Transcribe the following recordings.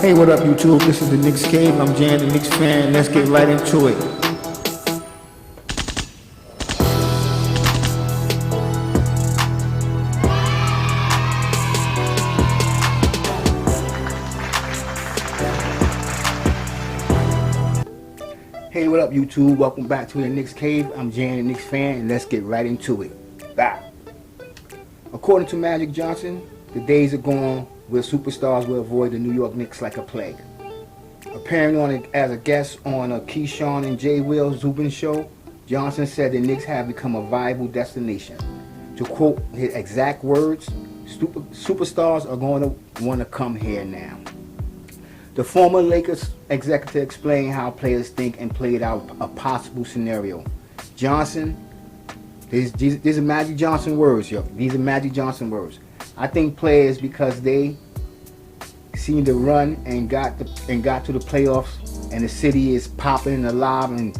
Hey, what up, YouTube? This is the Knicks Cave. I'm Jan, the Knicks fan. Let's get right into it. Hey, what up, YouTube? Welcome back to the Knicks Cave. I'm Jan, the Knicks fan, and let's get right into it. Bye. According to Magic Johnson, the days are gone where superstars will avoid the New York Knicks like a plague. Appearing as a guest on a Keyshawn and Jay Will Zubin show, Johnson said the Knicks have become a viable destination. To quote his exact words, superstars are going to want to come here now. The former Lakers executive explained how players think and played out a possible scenario. Johnson, these are Magic Johnson words, yo. These are Magic Johnson words. I think players, because they seem to run and got to the playoffs, and the city is popping and alive and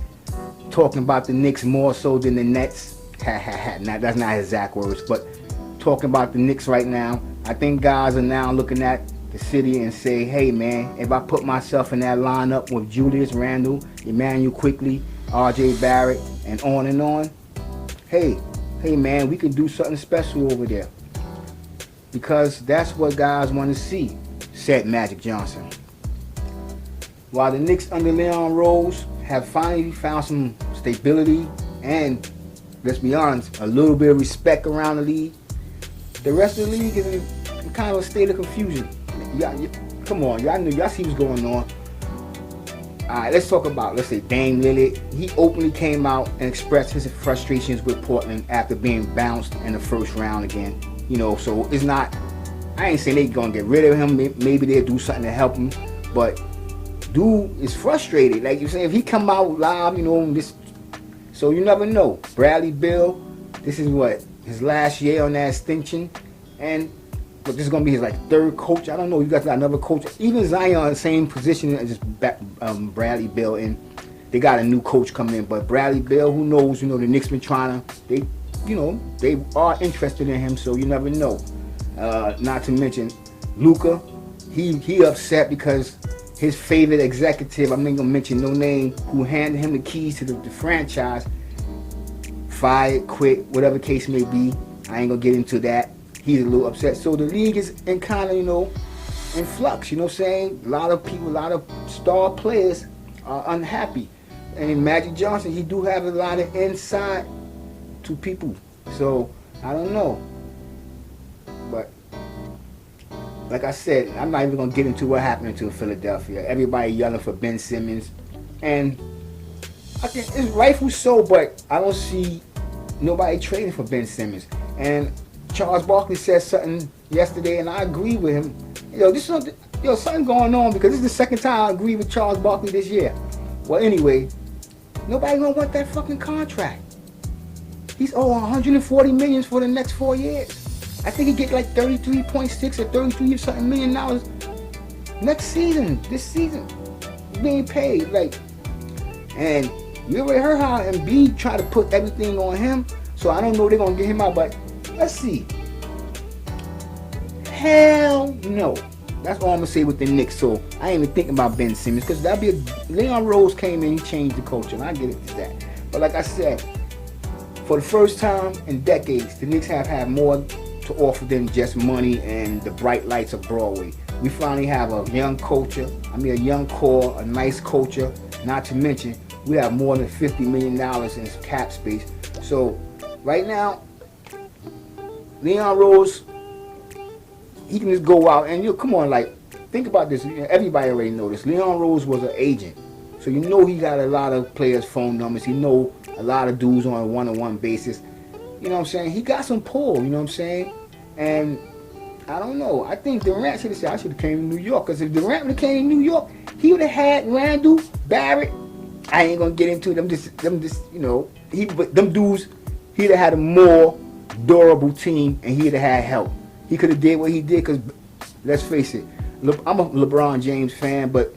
talking about the Knicks more so than the Nets. That's not his exact words, but talking about the Knicks right now. I think guys are now looking at the city and say, hey man, if I put myself in that lineup with Julius Randle, Emmanuel Quickly, RJ Barrett, and on, hey man, we can do something special over there. Because that's what guys want to see, said Magic Johnson. While the Knicks under Leon Rose have finally found some stability and, let's be honest, a little bit of respect around the league, the rest of the league is in kind of a state of confusion. Come on, y'all see what's going on. Alright, let's talk about, let's say, Dame Lillard. He openly came out and expressed his frustrations with Portland after being bounced in the first round again. You know, so it's not, I ain't saying they gonna get rid of him. Maybe they'll do something to help him. But dude is frustrated. Like you're saying, if he come out live, you know, so you never know. Bradley Beal, this is what, his last year on that extension. But this is gonna be his third coach. I don't know. You got another coach. Even Zion, same position as Bradley Beal, and they got a new coach coming in. But Bradley Beal, who knows? You know, the Knicks been trying to. They are interested in him. So you never know. Not to mention Luka. He upset because his favorite executive, I'm not gonna mention no name, who handed him the keys to the franchise, fired, quit, whatever case may be. I ain't gonna get into that. He's a little upset. So the league is in kind of, in flux, you know what I'm saying? A lot of people, a lot of star players are unhappy. And Magic Johnson, he do have a lot of insight to people. So, I don't know. But, like I said, I'm not even going to get into what happened to Philadelphia. Everybody yelling for Ben Simmons. And I think it's rightful so, but I don't see nobody trading for Ben Simmons. And Charles Barkley said something yesterday, and I agree with him. This is something going on, because this is the second time I agree with Charles Barkley this year. Well, anyway, nobody gonna want that fucking contract. He's owed $140 million for the next 4 years. I think he get like 33.6 or 33 or something $million next season. This season, being paid and you already heard how Embiid tried to put everything on him. So I don't know if they're gonna get him out, but let's see. Hell no. That's all I'm gonna say with the Knicks. So I ain't even thinking about Ben Simmons, because Leon Rose came in, he changed the culture, and I get it to that. But like I said, for the first time in decades, the Knicks have had more to offer than just money and the bright lights of Broadway. We finally have a young culture, a young core, a nice culture. Not to mention, we have more than $50 million in cap space. So right now, Leon Rose, he can just go out and come on, think about this. Everybody already know this. Leon Rose was an agent, so he got a lot of players' phone numbers. He know a lot of dudes on a one-on-one basis. You know what I'm saying? He got some pull. You know what I'm saying? And I don't know. I think Durant should have said, I should have came to New York, because if Durant would have came to New York, he would have had Randle, Barrett. I ain't gonna get into them. But them dudes, he'd have had a more durable team, and he'd have had help. He could have did what he did, because let's face it, I'm a LeBron James fan, but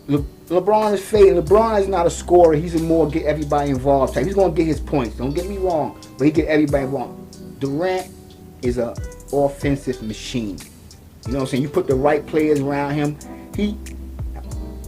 LeBron is fake. LeBron is not a scorer. He's a more get everybody involved type. He's gonna get his points. Don't get me wrong, but he get everybody involved. Durant is a offensive machine. You know what I'm saying? You put the right players around him. You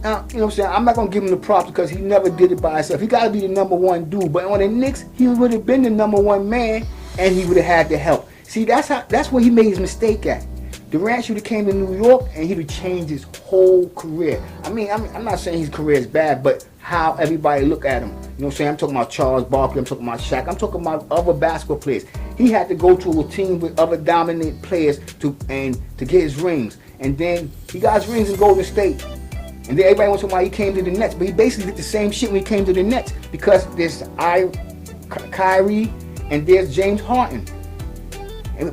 know what I'm saying? I'm not going to give him the props because he never did it by himself. He got to be the number one dude. But on the Knicks, he would have been the number one man, and he would have had the help. See, that's where he made his mistake at. Durant should have came to New York, and he would have changed his whole career. I'm not saying his career is bad, but how everybody look at him. You know what I'm saying? I'm talking about Charles Barkley. I'm talking about Shaq. I'm talking about other basketball players. He had to go to a team with other dominant players to get his rings. And then he got his rings in Golden State. And then everybody wants to know why he came to the Nets. But he basically did the same shit when he came to the Nets. Because there's Kyrie and there's James Harden.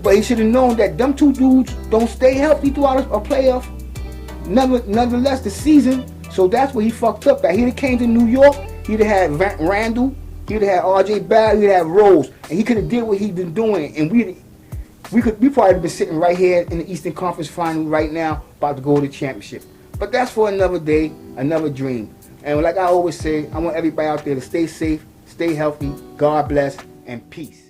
But he should have known that them two dudes don't stay healthy throughout a playoff. Nonetheless, the season. So that's where he fucked up at. He'd have came to New York. He'd have had Randall. He'd have had R.J. Barrett. He'd have Rose. And he could have did what he'd been doing. And we probably have been sitting right here in the Eastern Conference Final right now about to go to the championship. But that's for another day, another dream. And like I always say, I want everybody out there to stay safe, stay healthy, God bless, and peace.